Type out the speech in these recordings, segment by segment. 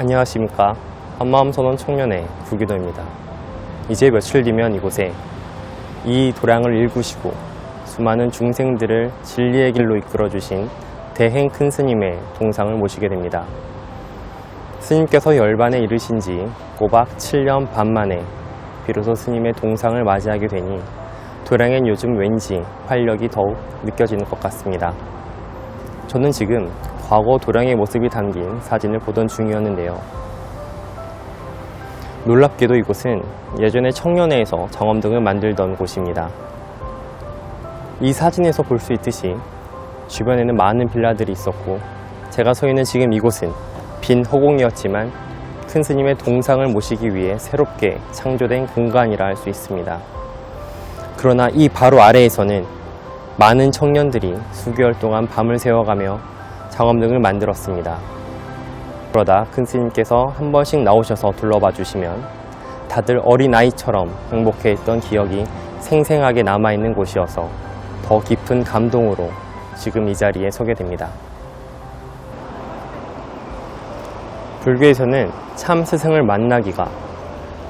안녕하십니까. 한마음 선원 청년의 구기도입니다. 이제 며칠 뒤면 이곳에 이 도량을 일구시고 수많은 중생들을 진리의 길로 이끌어주신 대행 큰 스님의 동상을 모시게 됩니다. 스님께서 열반에 이르신 지 꼬박 7년 반 만에 비로소 스님의 동상을 맞이하게 되니 도량엔 요즘 왠지 활력이 더욱 느껴지는 것 같습니다. 저는 지금 과거 도량의 모습이 담긴 사진을 보던 중이었는데요. 놀랍게도 이곳은 예전에 청년회에서 정엄등을 만들던 곳입니다. 이 사진에서 볼 수 있듯이 주변에는 많은 빌라들이 있었고 제가 서 있는 지금 이곳은 빈 허공이었지만 큰 스님의 동상을 모시기 위해 새롭게 창조된 공간이라 할 수 있습니다. 그러나 이 바로 아래에서는 많은 청년들이 수개월 동안 밤을 새워가며 정엄등을 만들었습니다. 그러다 큰 스님께서 한 번씩 나오셔서 둘러봐 주시면 다들 어린아이처럼 행복해했던 기억이 생생하게 남아있는 곳이어서 더 깊은 감동으로 지금 이 자리에 서게 됩니다. 불교에서는 참 스승을 만나기가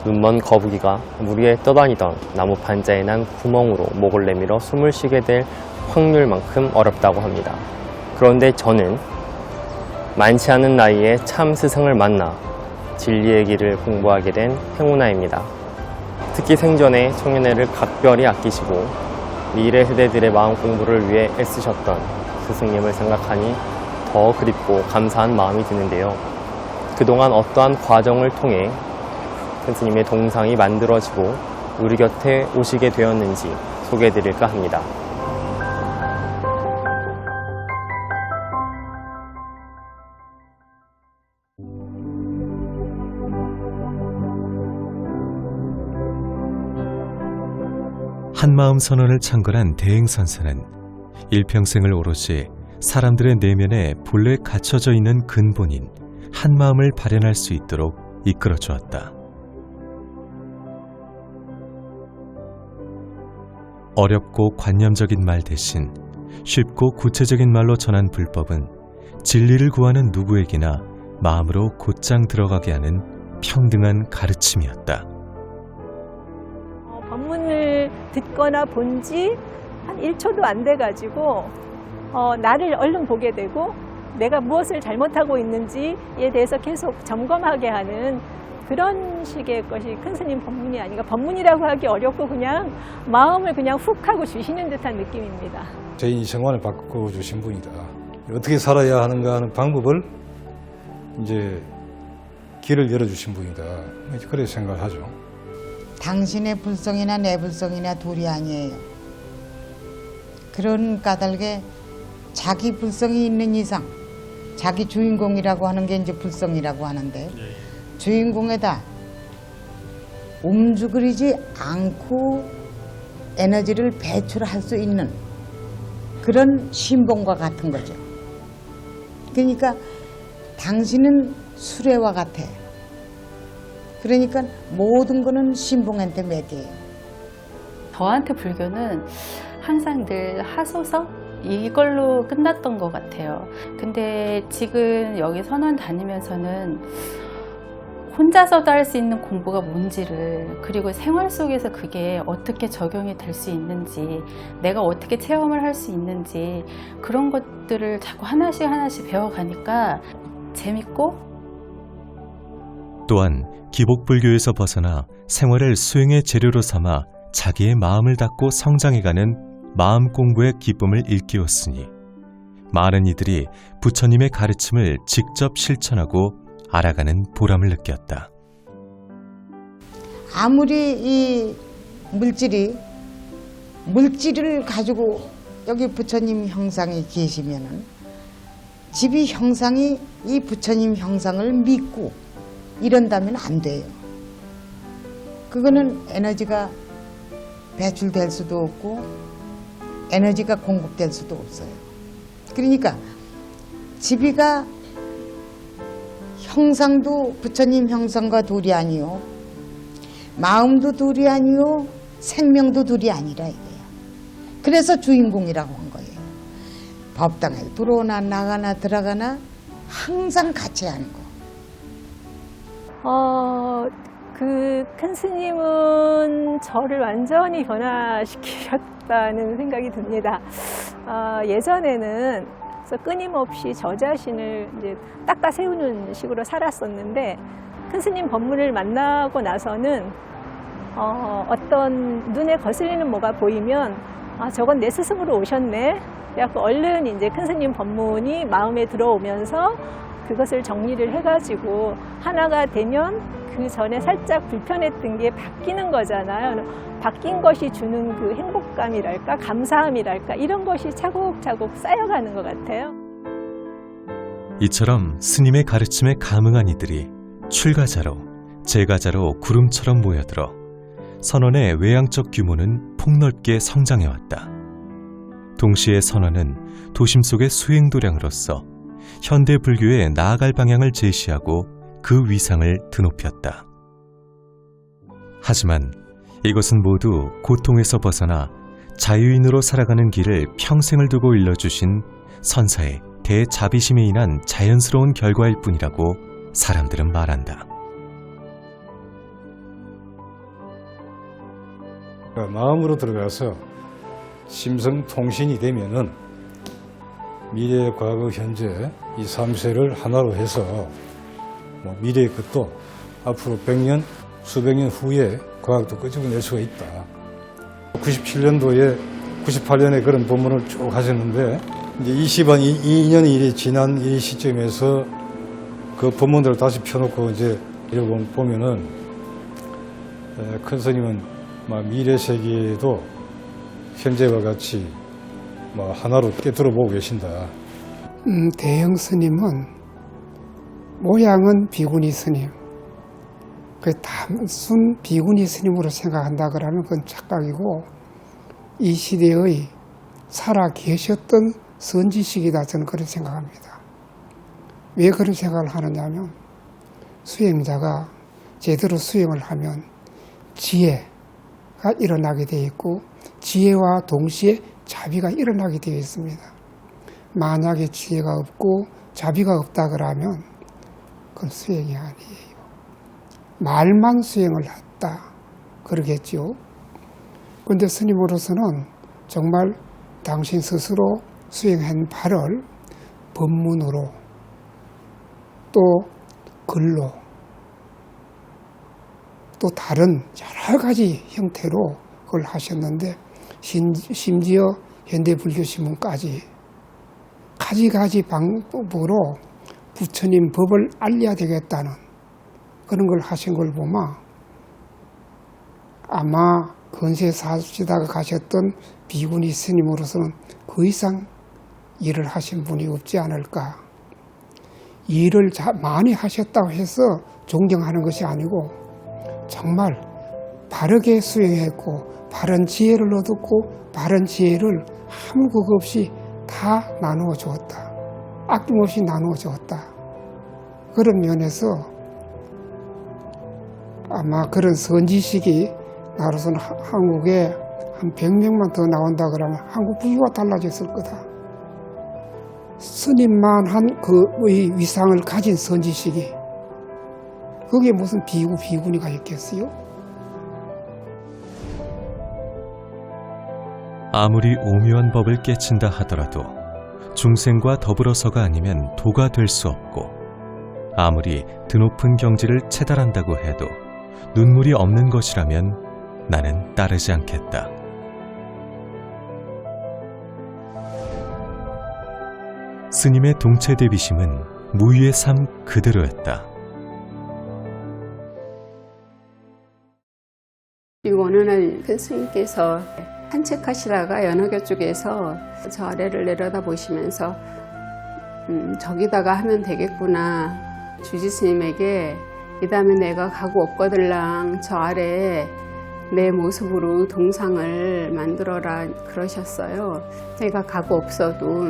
눈먼 거북이가 물 위에 떠다니던 나무 판자에 난 구멍으로 목을 내밀어 숨을 쉬게 될 확률만큼 어렵다고 합니다. 그런데 저는 많지 않은 나이에 참 스승을 만나 진리의 길을 공부하게 된 행운아입니다. 특히 생전에 청년회를 각별히 아끼시고 미래 세대들의 마음 공부를 위해 애쓰셨던 스승님을 생각하니 더 그립고 감사한 마음이 드는데요. 그동안 어떠한 과정을 통해 큰 스님의 동상이 만들어지고 우리 곁에 오시게 되었는지 소개해드릴까 합니다. 한마음 선언을 창건한 대행선사는 일평생을 오롯이 사람들의 내면에 본래 갇혀져 있는 근본인 한마음을 발현할 수 있도록 이끌어 주었다. 어렵고 관념적인 말 대신 쉽고 구체적인 말로 전한 불법은 진리를 구하는 누구에게나 마음으로 곧장 들어가게 하는 평등한 가르침이었다. 법문을 듣거나 본 지 한 1초도 안 돼가지고 나를 얼른 보게 되고 내가 무엇을 잘못하고 있는지에 대해서 계속 점검하게 하는 그런 식의 것이 큰 스님 법문이 아닌가. 법문이라고 하기 어렵고 그냥 마음을 그냥 훅 하고 주시는 듯한 느낌입니다. 제 인생관을 바꿔주신 분이다. 어떻게 살아야 하는가 하는 방법을 이제 길을 열어주신 분이다. 그렇게 생각을 하죠. 당신의 불성이나 내 불성이나 둘이 아니에요. 그런 까닭에 자기 불성이 있는 이상 자기 주인공이라고 하는 게 이제 불성이라고 하는데 주인공에다 움직이지 않고 에너지를 배출할 수 있는 그런 신봉과 같은 거죠. 그러니까 당신은 수레와 같아. 그러니까 모든 거는 신봉한테 맡겨요. 저한테 불교는 항상 늘 하소서 이걸로 끝났던 것 같아요. 근데 지금 여기 선원 다니면서는 혼자서도 할 수 있는 공부가 뭔지를, 그리고 생활 속에서 그게 어떻게 적용이 될 수 있는지, 내가 어떻게 체험을 할 수 있는지 그런 것들을 자꾸 하나씩 배워가니까 재밌고, 또한 기복불교에서 벗어나 생활을 수행의 재료로 삼아 자기의 마음을 닫고 성장해가는 마음 공부의 기쁨을 일깨웠으니 많은 이들이 부처님의 가르침을 직접 실천하고 알아가는 보람을 느꼈다. 아무리 이 물질을 가지고 여기 부처님 형상이 계시면은 집이 형상이 이 부처님 형상을 믿고 이런다면 안 돼요. 그거는 에너지가 배출될 수도 없고 에너지가 공급될 수도 없어요. 그러니까 집이가 형상도 부처님 형상과 둘이 아니요, 마음도 둘이 아니요, 생명도 둘이 아니라 이거예요. 그래서 주인공이라고 한 거예요. 법당에 들어오나 나가나 들어가나 항상 같이 하는 거. 그 큰 스님은 저를 완전히 변화시키셨다는 생각이 듭니다. 예전에는 그래서 끊임없이 저 자신을 이제 닦아 세우는 식으로 살았었는데 큰 스님 법문을 만나고 나서는 어떤 눈에 거슬리는 뭐가 보이면 저건 내 스승으로 오셨네. 그래갖고 얼른 이제 큰 스님 법문이 마음에 들어오면서 그것을 정리를 해가지고 하나가 되면 그 전에 살짝 불편했던 게 바뀌는 거잖아요. 바뀐 것이 주는 그 행복감이랄까, 감사함이랄까, 이런 것이 차곡차곡 쌓여가는 것 같아요. 이처럼 스님의 가르침에 감응한 이들이 출가자로, 재가자로 구름처럼 모여들어 선원의 외향적 규모는 폭넓게 성장해왔다. 동시에 선원은 도심 속의 수행도량으로서 현대 불교에 나아갈 방향을 제시하고 그 위상을 드높였다. 하지만 이것은 모두 고통에서 벗어나 자유인으로 살아가는 길을 평생을 두고 일러주신 선사의 대자비심에 인한 자연스러운 결과일 뿐이라고 사람들은 말한다. 마음으로 들어가서 심성통신이 되면은 미래, 과거, 현재 이 3세를 하나로 해서 미래의 것도 앞으로 100년, 수백 년 후에 과학도 끄집어낼 수가 있다. 98년에 그런 본문을 쭉 하셨는데 이제 22년이 지난 이 시점에서 그 본문들을 다시 펴놓고 이제 읽어보면은 큰 스님은 미래 세계에도 현재와 같이 하나로 깨뜨려 보고 계신다. 대형 스님은 모양은 비구니 스님, 그 단순 비구니 스님으로 생각한다 그러면 그건 착각이고 이 시대의 살아 계셨던 선지식이다 저는 그런 생각합니다. 왜 그런 생각을 하느냐면 수행자가 제대로 수행을 하면 지혜가 일어나게 되어 있고 지혜와 동시에 자비가 일어나게 되어 있습니다. 만약에 지혜가 없고 자비가 없다 그러면 그건 수행이 아니에요. 말만 수행을 했다 그러겠죠. 그런데 스님으로서는 정말 당신 스스로 수행한 바를 법문으로 또 글로 또 다른 여러 가지 형태로 그걸 하셨는데 심지어 현대불교신문까지 가지가지 방법으로 부처님 법을 알려야 되겠다는 그런 걸 하신 걸 보면 아마 건세 사시다가 가셨던 비구니 스님으로서는 그 이상 일을 하신 분이 없지 않을까. 일을 많이 하셨다고 해서 존경하는 것이 아니고 정말 바르게 수행했고 바른 지혜를 얻었고 바른 지혜를 아무 그거 없이 다 나누어 주었다. 아낌없이 나누어 주었다. 그런 면에서 아마 그런 선지식이 나로서는 한국에 한 100명만 더 나온다 그러면 한국 부유가 달라졌을 거다. 스님만 한 그의 위상을 가진 선지식이 거기에 무슨 비구니가 있겠어요? 아무리 오묘한 법을 깨친다 하더라도 중생과 더불어서가 아니면 도가 될 수 없고 아무리 드높은 경지를 체달한다고 해도 눈물이 없는 것이라면 나는 따르지 않겠다. 스님의 동체대비심은 무위의 삶 그대로였다. 그리고 어느 날 큰 스님께서 산책하시다가 연화교 쪽에서 저 아래를 내려다 보시면서 저기다가 하면 되겠구나. 주지 스님에게 이 다음에 내가 가고 없거들랑 저 아래에 내 모습으로 동상을 만들어라 그러셨어요. 내가 가고 없어도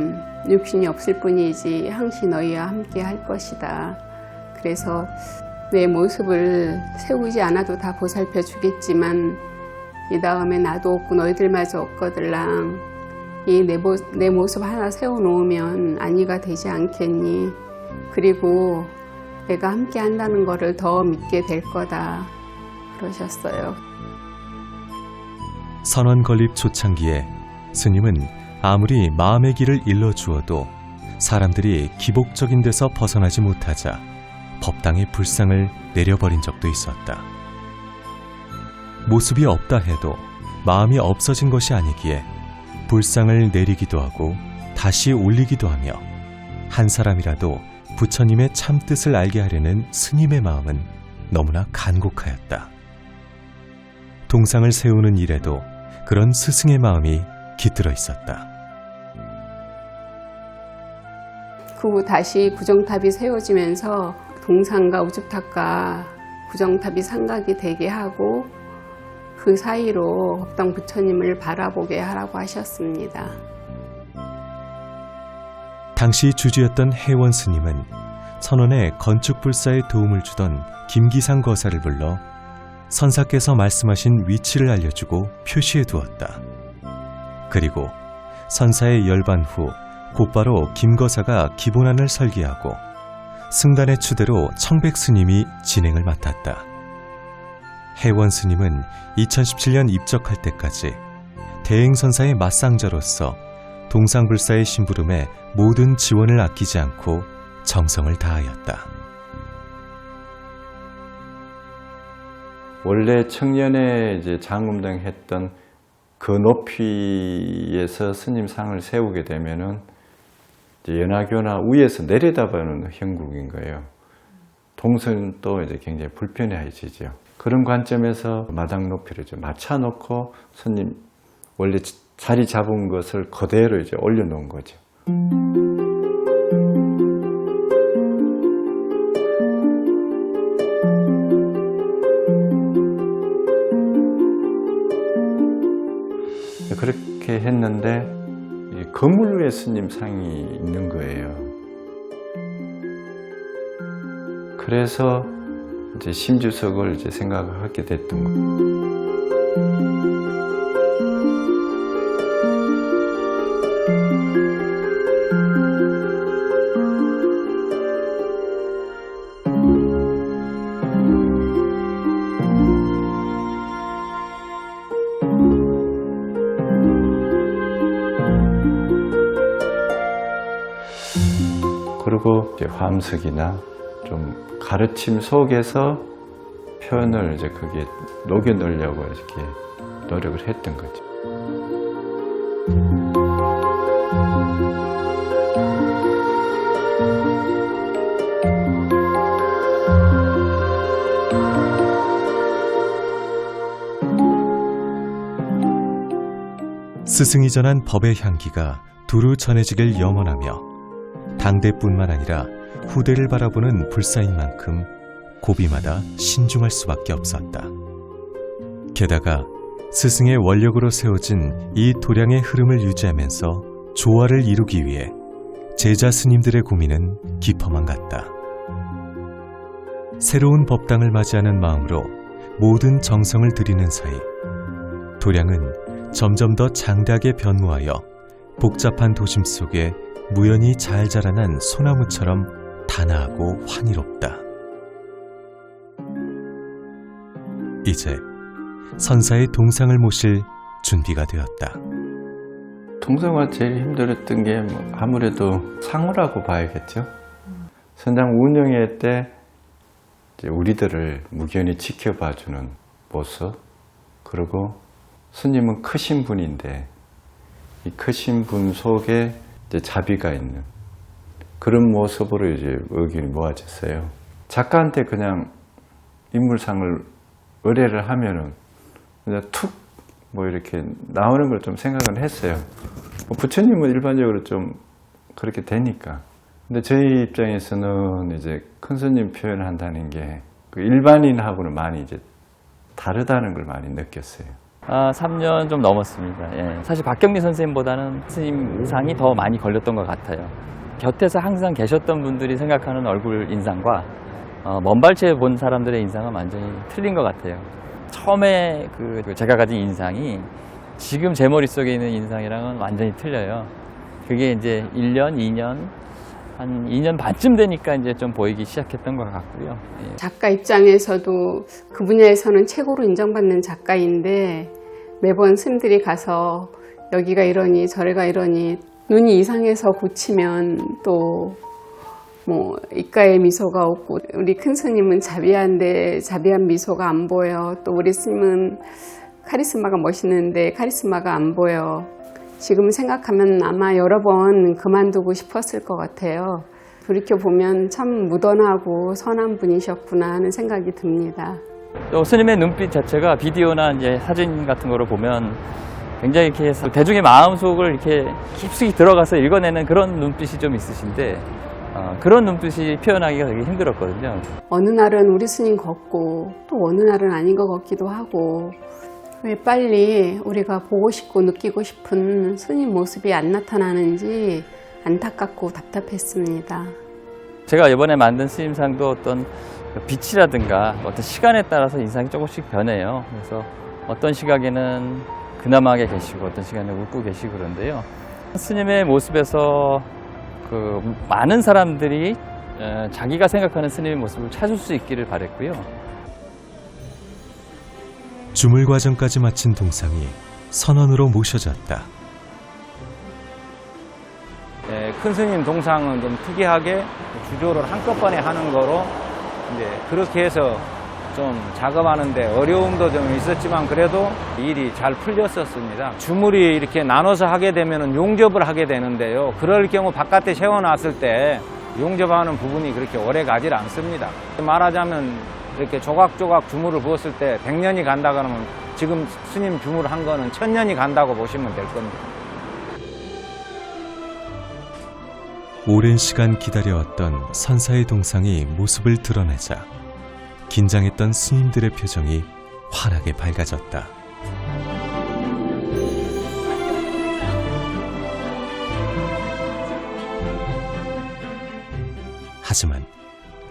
육신이 없을 뿐이지 항시 너희와 함께 할 것이다. 그래서 내 모습을 세우지 않아도 다 보살펴 주겠지만 이 다음에 나도 없고 너희들마저 없거들랑 이 내 모습 하나 세워놓으면 안위가 되지 않겠니? 그리고 내가 함께 한다는 거를 더 믿게 될 거다 그러셨어요. 선원 건립 초창기에 스님은 아무리 마음의 길을 일러주어도 사람들이 기복적인 데서 벗어나지 못하자 법당의 불상을 내려버린 적도 있었다. 모습이 없다 해도 마음이 없어진 것이 아니기에 불상을 내리기도 하고 다시 올리기도 하며 한 사람이라도 부처님의 참뜻을 알게 하려는 스님의 마음은 너무나 간곡하였다. 동상을 세우는 일에도 그런 스승의 마음이 깃들어 있었다. 그 후 다시 구정탑이 세워지면서 동상과 우주탑과 구정탑이 삼각이 되게 하고 그 사이로 법당 부처님을 바라보게 하라고 하셨습니다. 당시 주주였던 해원 스님은 선원의 건축불사에 도움을 주던 김기상 거사를 불러 선사께서 말씀하신 위치를 알려주고 표시해 두었다. 그리고 선사의 열반 후 곧바로 김거사가 기본안을 설계하고 승단의 추대로 청백 스님이 진행을 맡았다. 해원 스님은 2017년 입적할 때까지 대행선사의 맞상자로서 동상불사의 심부름에 모든 지원을 아끼지 않고 정성을 다하였다. 원래 청년에 이제 장금당 했던 그 높이에서 스님 상을 세우게 되면은 이제 연화교나 위에서 내려다보는 형국인 거예요. 동선도 이제 굉장히 불편해지죠. 그런 관점에서 마당 높이를 좀 맞춰놓고 스님 원래 자리 잡은 것을 그대로 이제 올려놓은 거죠. 그렇게 했는데 건물 위에 스님 상이 있는 거예요. 그래서 이제 심주석을 이제 생각하게 됐던 거예요. 그리고 이제 화엄석이나 좀 가르침 속에서 표현을 이제 거기에 녹여 넣으려고 이렇게 노력을 했던 거죠. 스승이 전한 법의 향기가 두루 전해지길 염원하며 당대뿐만 아니라 후대를 바라보는 불사인 만큼 고비마다 신중할 수밖에 없었다. 게다가 스승의 원력으로 세워진 이 도량의 흐름을 유지하면서 조화를 이루기 위해 제자 스님들의 고민은 깊어만 갔다. 새로운 법당을 맞이하는 마음으로 모든 정성을 들이는 사이 도량은 점점 더 장대하게 변모하여 복잡한 도심 속에 무연히 잘 자라난 소나무처럼 단아하고 환희롭다. 이제 선사의 동상을 모실 준비가 되었다. 동성화 제일 힘들었던 게 아무래도 상호라고 봐야겠죠. 선장 운영회 때 이제 우리들을 무견히 지켜봐주는 모습, 그리고 스님은 크신 분인데 이 크신 분 속에 이제 자비가 있는 그런 모습으로 이제 의견이 모아졌어요. 작가한테 그냥 인물상을 의뢰를 하면은 그냥 툭 뭐 이렇게 나오는 걸 좀 생각은 했어요. 부처님은 일반적으로 좀 그렇게 되니까. 근데 저희 입장에서는 이제 큰 스님 표현한다는 게 그 일반인하고는 많이 이제 다르다는 걸 많이 느꼈어요. 3년 좀 넘었습니다. 예. 사실 박경리 선생님보다는 스님 의상이 더 많이 걸렸던 것 같아요. 곁에서 항상 계셨던 분들이 생각하는 얼굴 인상과 먼발치에 본 사람들의 인상은 완전히 틀린 것 같아요. 처음에 제가 가진 인상이 지금 제 머릿속에 있는 인상이랑은 완전히 틀려요. 그게 이제 1년, 2년 한 2년 반쯤 되니까 이제 좀 보이기 시작했던 것 같고요. 예. 작가 입장에서도 그 분야에서는 최고로 인정받는 작가인데 매번 스님들이 가서 여기가 이러니 저래가 이러니 눈이 이상해서 고치면 또 뭐 입가에 미소가 없고 우리 큰 스님은 자비한데 자비한 미소가 안 보여. 또 우리 스님은 카리스마가 멋있는데 카리스마가 안 보여. 지금 생각하면 아마 여러 번 그만두고 싶었을 것 같아요. 돌이켜보면 참 무던하고 선한 분이셨구나 하는 생각이 듭니다. 또 스님의 눈빛 자체가 비디오나 이제 사진 같은 거를 보면 굉장히 이렇게 해서 대중의 마음속을 이렇게 깊숙이 들어가서 읽어내는 그런 눈빛이 좀 있으신데 그런 눈빛이 표현하기가 되게 힘들었거든요. 어느 날은 우리 스님 같고 또 어느 날은 아닌 것 같기도 하고 왜 빨리 우리가 보고 싶고 느끼고 싶은 스님 모습이 안 나타나는지 안타깝고 답답했습니다. 제가 이번에 만든 스님상도 어떤 빛이라든가 어떤 시간에 따라서 인상이 조금씩 변해요. 그래서 어떤 시각에는 근엄하게 계시고 어떤 시간에 웃고 계시고 그런데요. 스님의 모습에서 그 많은 사람들이 자기가 생각하는 스님의 모습을 찾을 수 있기를 바랬고요. 주물 과정까지 마친 동상이 선원으로 모셔졌다. 네, 큰 스님 동상은 좀 특이하게 주조를 한꺼번에 하는 거로 이제 그렇게 해서 좀 작업하는데 어려움도 좀 있었지만 그래도 일이 잘 풀렸었습니다. 주물이 이렇게 나눠서 하게 되면 용접을 하게 되는데요. 그럴 경우 바깥에 세워놨을 때 용접하는 부분이 그렇게 오래 가질 않습니다. 말하자면 이렇게 조각조각 주물을 부었을 때 100년이 간다 그러면 지금 스님 주물 한 거는 1000년이 간다고 보시면 될 겁니다. 오랜 시간 기다려왔던 선사의 동상이 모습을 드러내자 긴장했던 스님들의 표정이 환하게 밝아졌다. 하지만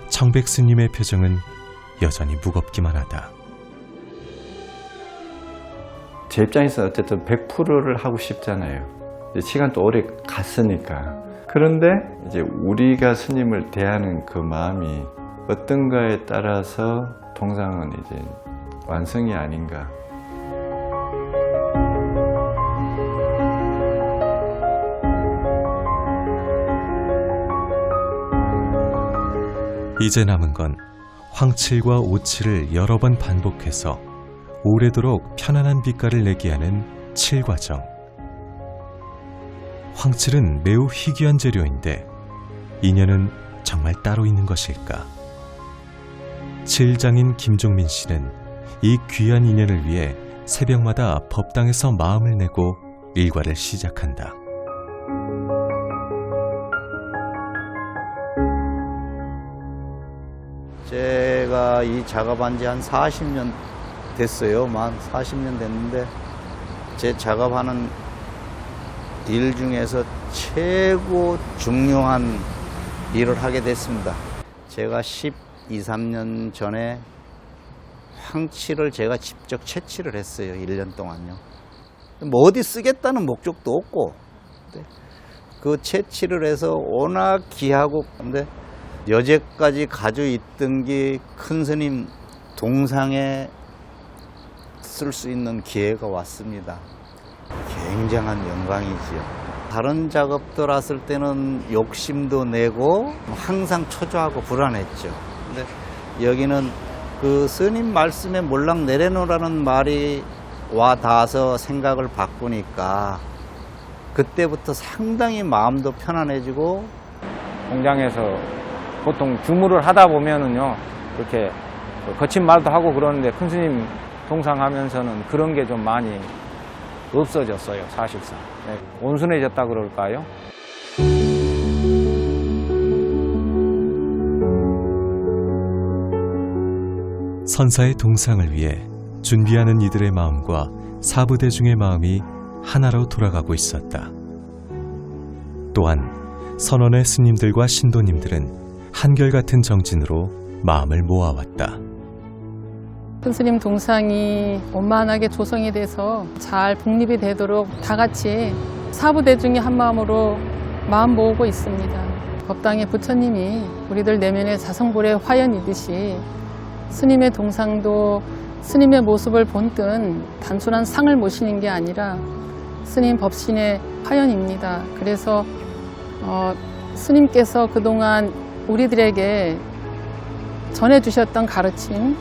청백 스님의 표정은 여전히 무겁기만 하다. 제 입장에서 어쨌든 100%를 하고 싶잖아요. 시간도 오래 갔으니까. 그런데 이제 우리가 스님을 대하는 그 마음이 어떤가에 따라서 동상은 이제 완성이 아닌가. 이제 남은 건 황칠과 오칠을 여러 번 반복해서 오래도록 편안한 빛깔을 내게 하는 칠과정. 황칠은 매우 희귀한 재료인데 인연은 정말 따로 있는 것일까? 칠장인 김종민 씨는 이 귀한 인연을 위해 새벽마다 법당에서 마음을 내고 일과를 시작한다. 제가 이 작업한 지 한 40년 됐어요. 만 40년 됐는데 제 작업하는 일 중에서 최고 중요한 일을 하게 됐습니다. 제가 12~13년 전에 황칠을 제가 직접 채취를 했어요. 1년 동안요. 뭐 어디 쓰겠다는 목적도 없고 그 채취를 해서 워낙 귀하고 근데 여태까지 가지고 있던 게 큰 스님 동상에 쓸 수 있는 기회가 왔습니다. 굉장한 영광이지요. 다른 작업들 했을 때는 욕심도 내고 항상 초조하고 불안했죠. 근데 여기는 그 스님 말씀에 몰락 내려놓으라는 말이 와 닿아서 생각을 바꾸니까 그때부터 상당히 마음도 편안해지고 공장에서 보통 주물을 하다 보면은요 이렇게 거친 말도 하고 그러는데 큰 스님 동상 하면서는 그런 게 좀 많이 없어졌어요. 사실상 네, 온순해졌다 그럴까요? 선사의 동상을 위해 준비하는 이들의 마음과 사부대중의 마음이 하나로 돌아가고 있었다. 또한 선원의 스님들과 신도님들은 한결같은 정진으로 마음을 모아왔다. 큰 스님 동상이 원만하게 조성이 돼서 잘 복립이 되도록 다 같이 사부대중이 한 마음으로 마음 모으고 있습니다. 법당의 부처님이 우리들 내면의 자성불의 화연이듯이 스님의 동상도 스님의 모습을 본뜬 단순한 상을 모시는 게 아니라 스님 법신의 화연입니다. 그래서 스님께서 그동안 우리들에게 전해주셨던 가르침,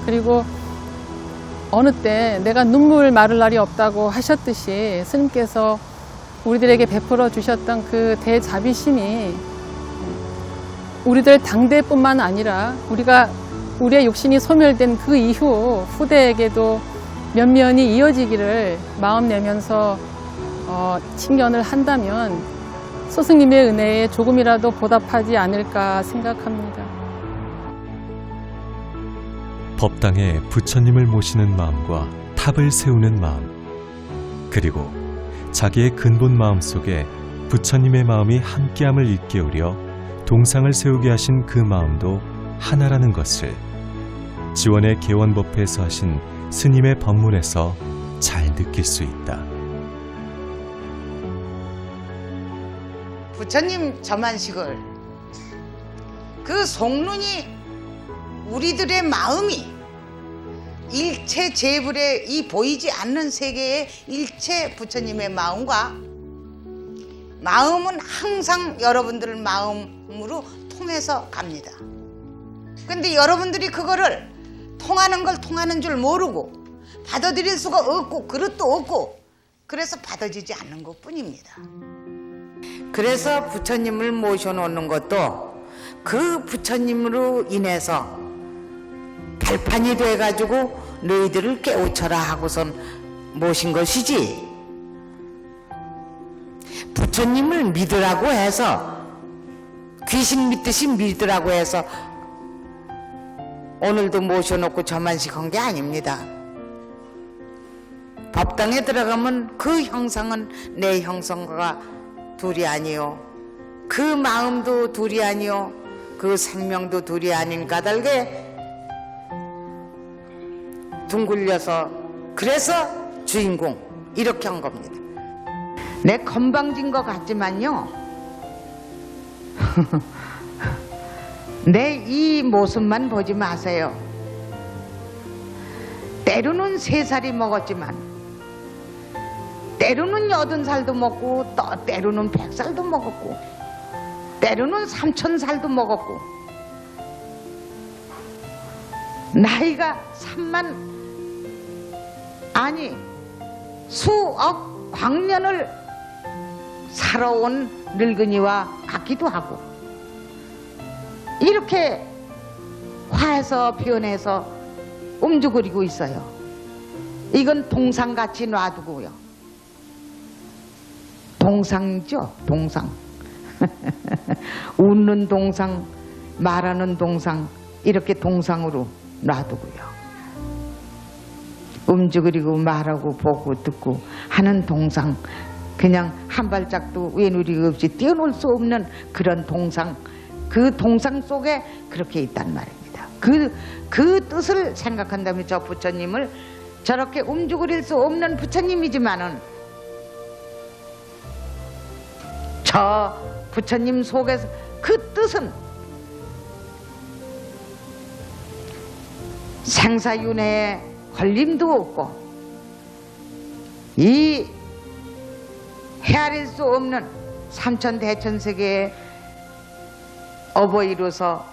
그리고 어느 때 내가 눈물 마를 날이 없다고 하셨듯이 스님께서 우리들에게 베풀어 주셨던 그 대자비심이 우리들 당대뿐만 아니라 우리의 육신이 소멸된 그 이후 후대에게도 면면이 이어지기를 마음 내면서 친견을 한다면 스승님의 은혜에 조금이라도 보답하지 않을까 생각합니다. 법당에 부처님을 모시는 마음과 탑을 세우는 마음, 그리고 자기의 근본 마음 속에 부처님의 마음이 함께함을 일깨우려 동상을 세우게 하신 그 마음도 하나라는 것을 지원의 개원법회에서 하신 스님의 법문에서 잘 느낄 수 있다. 부처님 저만식을 그 속눈이 우리들의 마음이 일체 재불의 이 보이지 않는 세계의 일체 부처님의 마음과 마음은 항상 여러분들 마음으로 통해서 갑니다. 근데 여러분들이 그거를 통하는 걸 통하는 줄 모르고 받아들일 수가 없고 그릇도 없고 그래서 받아지지 않는 것 뿐입니다. 그래서 부처님을 모셔놓는 것도 그 부처님으로 인해서 발판이 돼가지고 너희들을 깨우쳐라 하고선 모신 것이지, 부처님을 믿으라고 해서 귀신 믿듯이 믿으라고 해서 오늘도 모셔놓고 저만식 한 게 아닙니다. 법당에 들어가면 그 형상은 내 형상과 둘이 아니요, 그 마음도 둘이 아니요, 그 생명도 둘이 아닌 까닭에 둥글려서 그래서 주인공 이렇게 한 겁니다. 내 건방진 것 같지만요 내 이 모습만 보지 마세요. 때로는 3살이 먹었지만 때로는 80살도 먹고 또 때로는 100살도 먹었고 때로는 3000살도 먹었고 나이가 3만 아니 수억 광년을 살아온 늙은이와 같기도 하고 이렇게 화해서 변해서 움직이고 있어요. 이건 동상같이 놔두고요. 동상이죠, 동상. 웃는 동상, 말하는 동상, 이렇게 동상으로 놔두고요. 움직이고 말하고 보고 듣고 하는 동상, 그냥 한 발짝도 외누리 없이 뛰어놀 수 없는 그런 동상, 그 동상 속에 그렇게 있단 말입니다. 그 뜻을 생각한다면 저 부처님을 저렇게 움직일 수 없는 부처님이지만은 저 부처님 속에서 그 뜻은 생사윤회에 걸림도 없고 이 헤아릴 수 없는 삼천대천세계의 어버이로서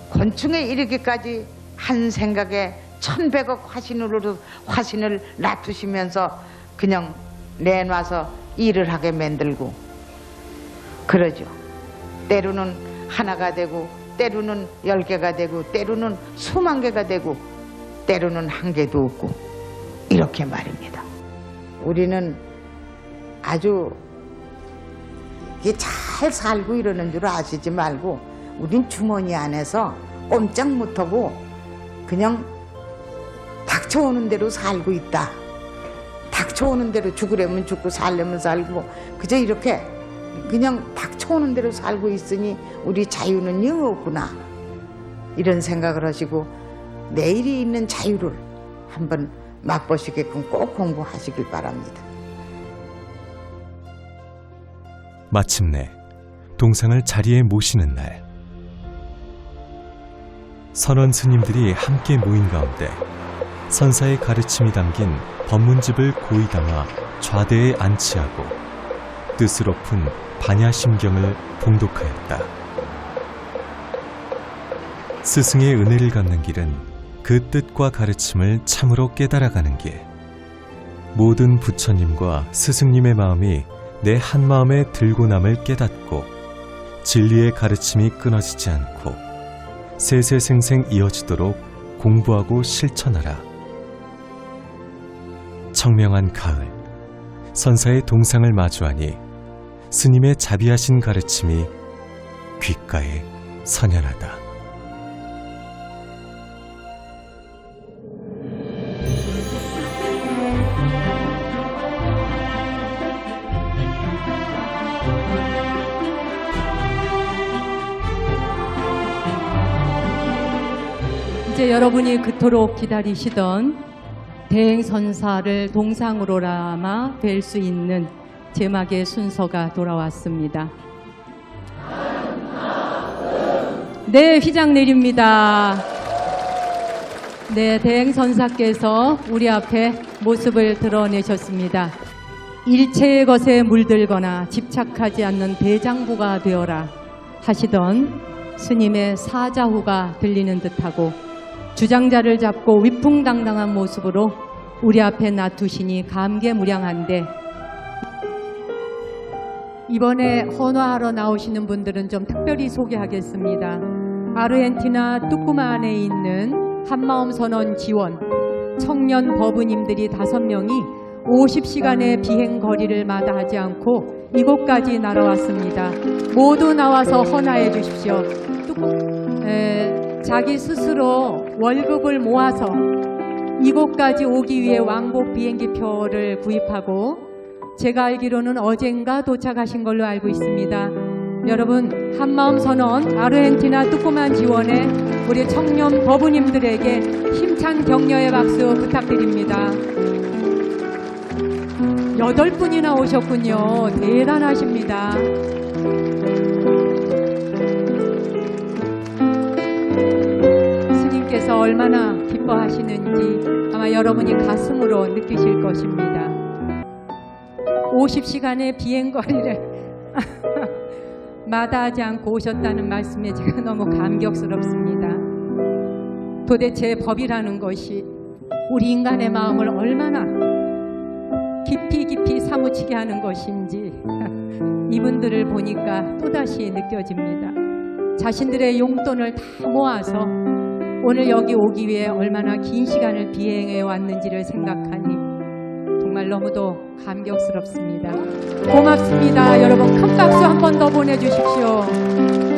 곤충에 이르기까지 한 생각에 1100억 화신을 놔두시면서 그냥 내놔서 일을 하게 만들고 그러죠. 때로는 하나가 되고 때로는 10개가 되고 때로는 수만 개가 되고 때로는 한 개도 없고 이렇게 말입니다. 우리는 아주 잘 살고 이러는 줄 아시지 말고 우린 주머니 안에서 꼼짝 못하고 그냥 닥쳐오는 대로 살고 있다. 닥쳐오는 대로 죽으려면 죽고 살려면 살고 그저 이렇게 그냥 닥쳐오는 대로 살고 있으니 우리 자유는 영 없구나 이런 생각을 하시고 내일이 있는 자유를 한번 맛보시게끔 꼭 공부하시길 바랍니다. 마침내 동상을 자리에 모시는 날, 선원 스님들이 함께 모인 가운데 선사의 가르침이 담긴 법문집을 고이 담아 좌대에 안치하고 뜻을 엎은 반야심경을 봉독하였다. 스승의 은혜를 갚는 길은 그 뜻과 가르침을 참으로 깨달아가는 길. 모든 부처님과 스승님의 마음이 내 한마음에 들고 남을 깨닫고 진리의 가르침이 끊어지지 않고 세세생생 이어지도록 공부하고 실천하라. 청명한 가을, 선사의 동상을 마주하니 스님의 자비하신 가르침이 귓가에 선연하다. 이제 여러분이 그토록 기다리시던 대행선사를 동상으로 남아 뵐 수 있는 제막의 순서가 돌아왔습니다. 네, 휘장 내립니다. 네, 대행선사께서 우리 앞에 모습을 드러내셨습니다. 일체의 것에 물들거나 집착하지 않는 대장부가 되어라 하시던 스님의 사자후가 들리는 듯하고 주장자를 잡고 위풍당당한 모습으로 우리 앞에 놔두시니 감개무량한데, 이번에 헌화하러 나오시는 분들은 좀 특별히 소개하겠습니다. 아르헨티나 뚜꾸만에 있는 한마음 선언 지원 청년 법우님들이 5명이 50시간의 비행 거리를 마다하지 않고 이곳까지 날아왔습니다. 모두 나와서 헌화해 주십시오. 자기 스스로 월급을 모아서 이곳까지 오기 위해 왕복 비행기표를 구입하고 제가 알기로는 어젠가 도착하신 걸로 알고 있습니다. 여러분, 한마음 선언 아르헨티나 뚜꾸만 지원의 우리 청년 법우님들에게 힘찬 격려의 박수 부탁드립니다. 8분이나 오셨군요. 대단하십니다. 스님께서 얼마나 기뻐하시는지 아마 여러분이 가슴으로 느끼실 것입니다. 50시간의 비행거리를 마다하지 않고 오셨다는 말씀에 제가 너무 감격스럽습니다. 도대체 법이라는 것이 우리 인간의 마음을 얼마나 깊이 사무치게 하는 것인지 이분들을 보니까 또다시 느껴집니다. 자신들의 용돈을 다 모아서 오늘 여기 오기 위해 얼마나 긴 시간을 비행해 왔는지를 생각하니 정말 너무도 감격스럽습니다. 고맙습니다. 여러분, 큰 박수 한 번 더 보내주십시오.